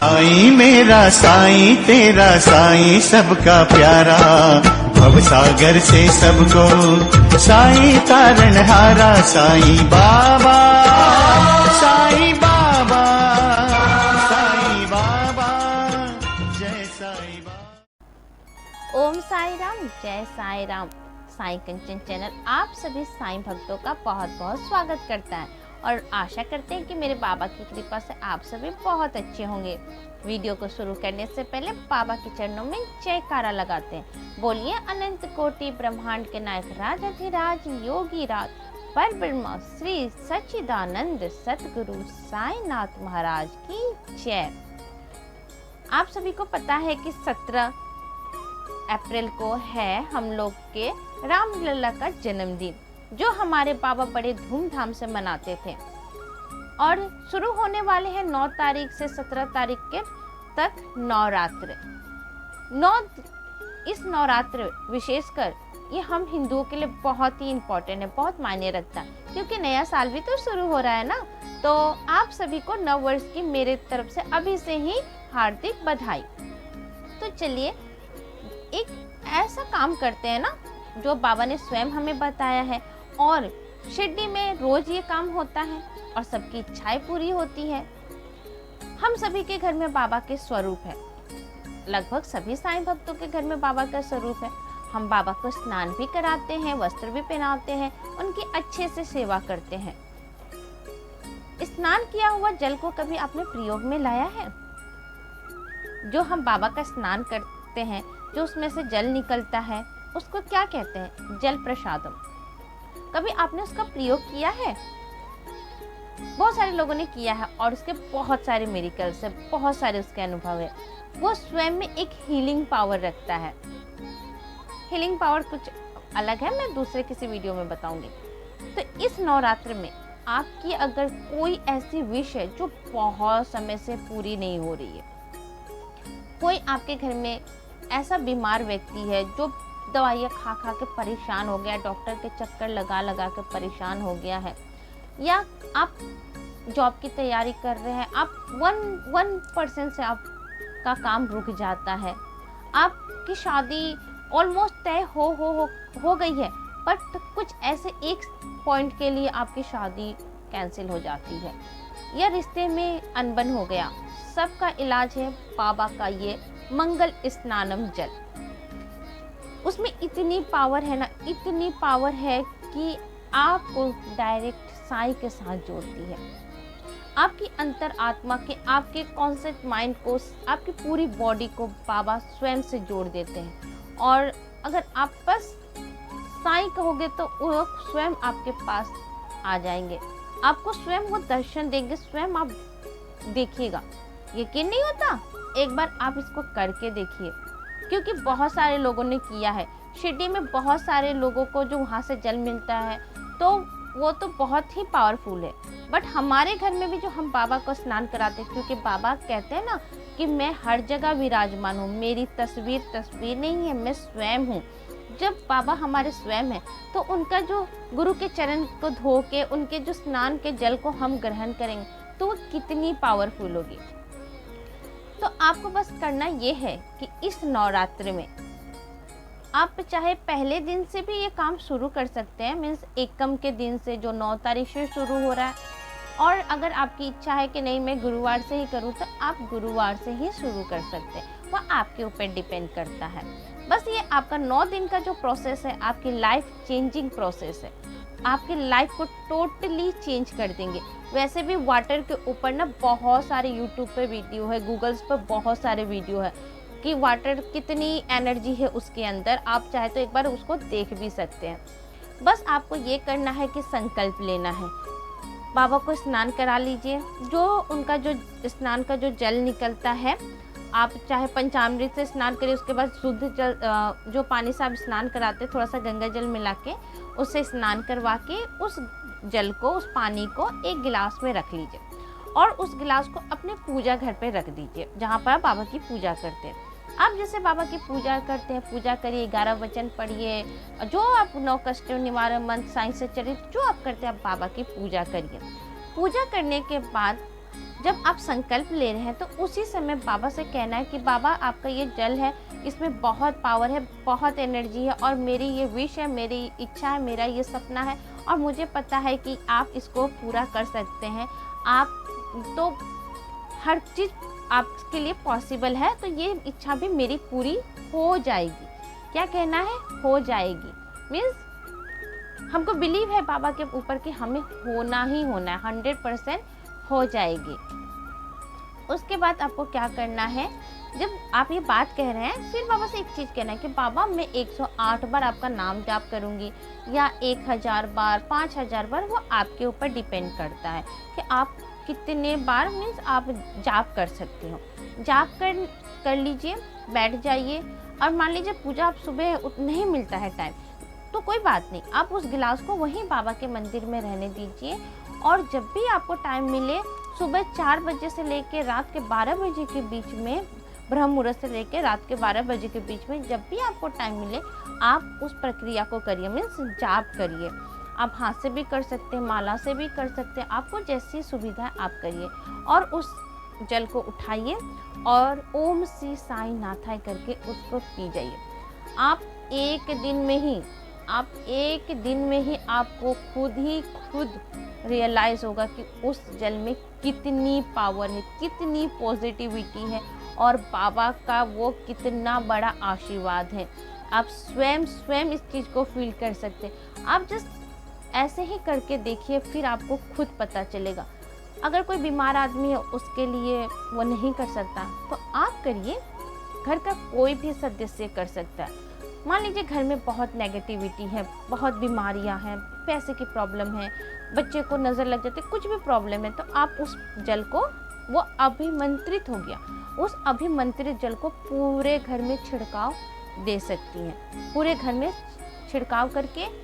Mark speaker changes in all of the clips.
Speaker 1: साईं मेरा साईं तेरा साईं सबका प्यारा, भव सागर से सबको साईं तारणहारा। साईं बाबा साईं बाबा साईं बाबा जय साईं बाबा।
Speaker 2: ओम साई राम, जय साई राम। साईं कंचन चैनल आप सभी साईं भक्तों का बहुत बहुत स्वागत करता है और आशा करते हैं कि मेरे बाबा की कृपा से आप सभी बहुत अच्छे होंगे। वीडियो को शुरू करने से पहले बाबा के चरणों में जयकारा लगाते हैं। बोलिए अनंत कोटि ब्रह्मांड के नायक राजाधिराज योगी राज पर ब्रह्मा श्री सच्चिदानंद सतगुरु साईनाथ महाराज की जय। आप सभी को पता है कि 17 अप्रैल को है हम लोग के रामलला का जन्मदिन, जो हमारे बाबा बड़े धूमधाम से मनाते थे और शुरू होने वाले हैं 9 तारीख से 17 तारीख के तक नवरात्र। इस नवरात्र विशेषकर ये हम हिंदुओं के लिए बहुत ही इम्पोर्टेंट है, बहुत मायने रखता है, क्योंकि नया साल भी तो शुरू हो रहा है ना। तो आप सभी को नव वर्ष की मेरे तरफ से अभी से ही हार्दिक बधाई। तो चलिए एक ऐसा काम करते हैं ना जो बाबा ने स्वयं हमें बताया है, और शिरडी में रोज ये काम होता है और सबकी इच्छाएं पूरी होती है। हम सभी के घर में बाबा के स्वरूप है, लगभग सभी साईं भक्तों के घर में बाबा का स्वरूप है। हम बाबा को स्नान भी कराते हैं, वस्त्र भी पहनाते हैं, उनकी अच्छे से सेवा करते हैं। स्नान किया हुआ जल को कभी आपने प्रयोग में लाया है? जो हम बाबा का स्नान करते हैं, जो उसमें से जल निकलता है, उसको क्या कहते हैं? जल प्रसादम। कभी आपने उसका प्रयोग किया है? बहुत सारे लोगों ने किया है और उसके बहुत सारे मिरेकल्स है, बहुत सारे उसके अनुभव है। वो स्वयं में एक हीलिंग पावर रखता है। हीलिंग पावर कुछ अलग है, मैं दूसरे किसी वीडियो में बताऊंगी। तो इस नवरात्र में आपकी अगर कोई ऐसी विश है जो बहुत समय से पूरी नहीं हो रही है, कोई आपके घर में ऐसा बीमार व्यक्ति है जो दवाइयाँ खा खा के परेशान हो गया, डॉक्टर के चक्कर लगा लगा के परेशान हो गया है, या आप जॉब की तैयारी कर रहे हैं, आप 1% से आपका काम रुक जाता है, आपकी शादी ऑलमोस्ट तय हो गई है, बट कुछ ऐसे एक पॉइंट के लिए आपकी शादी कैंसिल हो जाती है, या रिश्ते में अनबन हो गया, सबका इलाज है बाबा का ये मंगल स्नानम जल। उसमें इतनी पावर है ना, इतनी पावर है कि आपको डायरेक्ट साईं के साथ जोड़ती है। आपकी अंतर आत्मा के, आपके कॉन्सेप्ट माइंड को, आपकी पूरी बॉडी को बाबा स्वयं से जोड़ देते हैं। और अगर आप बस साईं कहोगे तो वो स्वयं आपके पास आ जाएंगे, आपको स्वयं वो दर्शन देंगे, स्वयं आप देखिएगा। यकीन नहीं होता? एक बार आप इसको करके देखिए, क्योंकि बहुत सारे लोगों ने किया है। शिरडी में बहुत सारे लोगों को जो वहाँ से जल मिलता है तो वो तो बहुत ही पावरफुल है। बट हमारे घर में भी जो हम बाबा को स्नान कराते हैं, क्योंकि बाबा कहते हैं ना कि मैं हर जगह विराजमान हूँ, मेरी तस्वीर नहीं है, मैं स्वयं हूँ। जब बाबा हमारे स्वयं हैं तो उनका जो गुरु के चरण को धो के उनके जो स्नान के जल को हम ग्रहण करेंगे तो वो कितनी पावरफुल होगी। तो आपको बस करना ये है कि इस नवरात्र में आप चाहे पहले दिन से भी ये काम शुरू कर सकते हैं, मीन्स एकम के दिन से जो 9 तारीख से शुरू हो रहा है। और अगर आपकी इच्छा है कि नहीं मैं गुरुवार से ही करूँ, तो आप गुरुवार से ही शुरू कर सकते हैं, वह आपके ऊपर डिपेंड करता है। बस ये आपका 9 दिन का जो प्रोसेस है, आपकी लाइफ चेंजिंग प्रोसेस है, आपकी लाइफ को टोटली चेंज कर देंगे। वैसे भी वाटर के ऊपर ना बहुत सारे यूट्यूब पे वीडियो है, गूगल्स पर बहुत सारे वीडियो है कि वाटर कितनी एनर्जी है उसके अंदर। आप चाहे तो एक बार उसको देख भी सकते हैं। बस आपको ये करना है कि संकल्प लेना है, बाबा को स्नान करा लीजिए। जो उनका जो स्नान का जो जल निकलता है, आप चाहे पंचामृत से स्नान करिए, उसके बाद शुद्ध जल जो पानी से आप स्नान कराते, थोड़ा सा गंगा जल मिला के उससे स्नान करवा के उस जल को, उस पानी को एक गिलास में रख लीजिए और उस गिलास को अपने पूजा घर पे रख दीजिए, जहाँ पर आप बाबा की पूजा करते हैं। आप जैसे बाबा की पूजा करते हैं, पूजा करिए, 11 वचन पढ़िए, जो आप 9 कष्ट निवारण मंत्र, साईं से चरित, जो आप करते हैं, आप बाबा की पूजा करिए। पूजा करने के बाद जब आप संकल्प ले रहे हैं तो उसी समय बाबा से कहना है कि बाबा आपका ये जल है, इसमें बहुत पावर है, बहुत एनर्जी है और मेरी ये विश है, मेरी इच्छा है, मेरा ये सपना है और मुझे पता है कि आप इसको पूरा कर सकते हैं। आप तो हर चीज़ आपके लिए पॉसिबल है, तो ये इच्छा भी मेरी पूरी हो जाएगी। क्या कहना है? हो जाएगी। मीन्स हमको बिलीव है बाबा के ऊपर कि हमें होना ही होना है, 100% हो जाएगी। उसके बाद आपको क्या करना है, जब आप ये बात कह रहे हैं फिर बाबा से एक चीज़ कहना है कि बाबा मैं 108 बार आपका नाम जाप करूँगी या 1000 बार, 5000 बार, वो आपके ऊपर डिपेंड करता है कि आप कितने बार मीन्स आप जाप कर सकते हो। जाप कर लीजिए, बैठ जाइए और मान लीजिए पूजा आप सुबह नहीं मिलता है टाइम तो कोई बात नहीं, आप उस गिलास को वहीं बाबा के मंदिर में रहने दीजिए और जब भी आपको टाइम मिले सुबह 4 बजे से लेके रात के 12 बजे के बीच में, ब्रह्म मुहूर्त से लेके रात के 12 बजे के बीच में जब भी आपको टाइम मिले आप उस प्रक्रिया को करिए, मीन्स जाप करिए। आप हाथ से भी कर सकते हैं, माला से भी कर सकते हैं, आपको जैसी सुविधा है आप करिए और उस जल को उठाइए और ओम श्री साई नाथाय करके उसको पी जाइए। आप एक दिन में ही आपको खुद रियलाइज़ होगा कि उस जल में कितनी पावर है, कितनी पॉजिटिविटी है और बाबा का वो कितना बड़ा आशीर्वाद है। आप स्वयं इस चीज़ को फील कर सकते हैं। आप जस्ट ऐसे ही करके देखिए, फिर आपको खुद पता चलेगा। अगर कोई बीमार आदमी है उसके लिए वो नहीं कर सकता तो आप करिए, घर का कोई भी सदस्य कर सकता है। मान लीजिए घर में बहुत नेगेटिविटी है, बहुत बीमारियां हैं, पैसे की प्रॉब्लम है, बच्चे को नज़र लग जाती है, कुछ भी प्रॉब्लम है तो आप उस जल को, वो अभिमंत्रित हो गया, उस अभिमंत्रित जल को पूरे घर में छिड़काव दे सकती हैं। पूरे घर में छिड़काव करके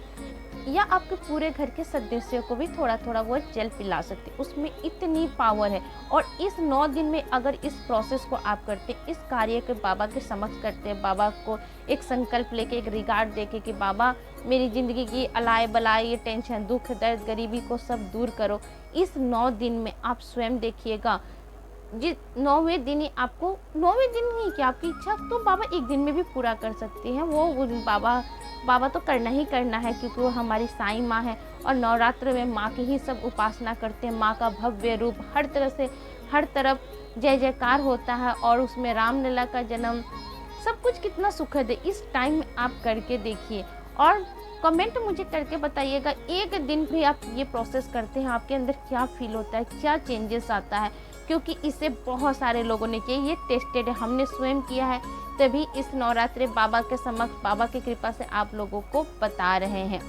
Speaker 2: या आपके पूरे घर के सदस्यों को भी थोड़ा थोड़ा वो जल पिला सकते हैं। उसमें इतनी पावर है और इस 9 दिन में अगर इस प्रोसेस को आप करते, इस कार्य के बाबा के समक्ष करते हैं, बाबा को एक संकल्प लेके, एक रिगार्ड देके कि बाबा मेरी ज़िंदगी की अलाए बलाए, ये टेंशन, दुख, दर्द, गरीबी को सब दूर करो। इस 9 दिन में आप स्वयं देखिएगा, जिस 9वें दिन ही आपको, 9वें दिन ही क्या आपकी इच्छा तो बाबा एक दिन में भी पूरा कर सकते हैं। वो बाबा तो करना ही करना है क्योंकि वो हमारी साईं माँ है और नवरात्र में माँ की ही सब उपासना करते हैं। माँ का भव्य रूप हर तरह से, हर तरफ जय जयकार होता है और उसमें रामलला का जन्म, सब कुछ कितना सुखद है। इस टाइम में आप करके देखिए और कमेंट मुझे करके बताइएगा, एक दिन भी आप ये प्रोसेस करते हैं आपके अंदर क्या फील होता है, क्या चेंजेस आता है। क्योंकि इसे बहुत सारे लोगों ने किया, ये टेस्टेड है, हमने स्वयं किया है, तभी इस नवरात्रि बाबा के समक्ष, बाबा की कृपा से आप लोगों को बता रहे हैं।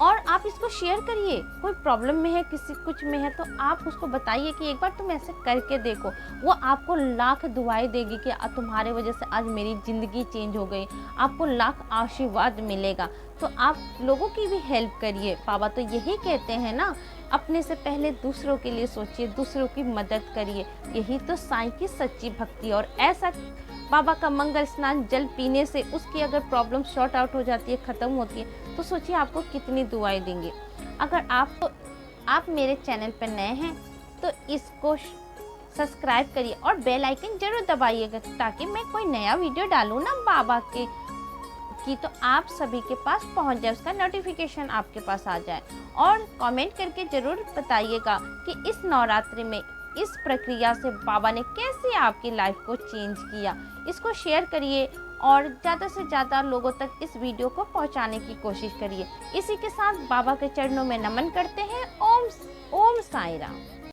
Speaker 2: और आप इसको शेयर करिए, कोई प्रॉब्लम में है, किसी कुछ में है तो आप उसको बताइए कि एक बार तुम ऐसे करके देखो। वो आपको लाख दुआएं देगी कि तुम्हारे वजह से आज मेरी ज़िंदगी चेंज हो गई, आपको लाख आशीर्वाद मिलेगा। तो आप लोगों की भी हेल्प करिए। बाबा तो यही कहते हैं ना, अपने से पहले दूसरों के लिए सोचिए, दूसरों की मदद करिए। यही तो साईं की सच्ची भक्ति। और ऐसा बाबा का मंगल स्नान जल पीने से उसकी अगर प्रॉब्लम शॉर्ट आउट हो जाती है, ख़त्म होती है, तो सोचिए आपको कितनी दुआएं देंगे। अगर आप मेरे चैनल पर नए हैं तो इसको सब्सक्राइब करिए और बेल आइकन जरूर दबाइएगा ताकि मैं कोई नया वीडियो डालूँ ना बाबा की तो आप सभी के पास पहुंच जाए, उसका नोटिफिकेशन आपके पास आ जाए। और कमेंट करके ज़रूर बताइएगा कि इस नवरात्रि में इस प्रक्रिया से बाबा ने कैसे आपकी लाइफ को चेंज किया। इसको शेयर करिए और ज़्यादा से ज़्यादा लोगों तक इस वीडियो को पहुंचाने की कोशिश करिए। इसी के साथ बाबा के चरणों में नमन करते हैं। ओम साईं राम।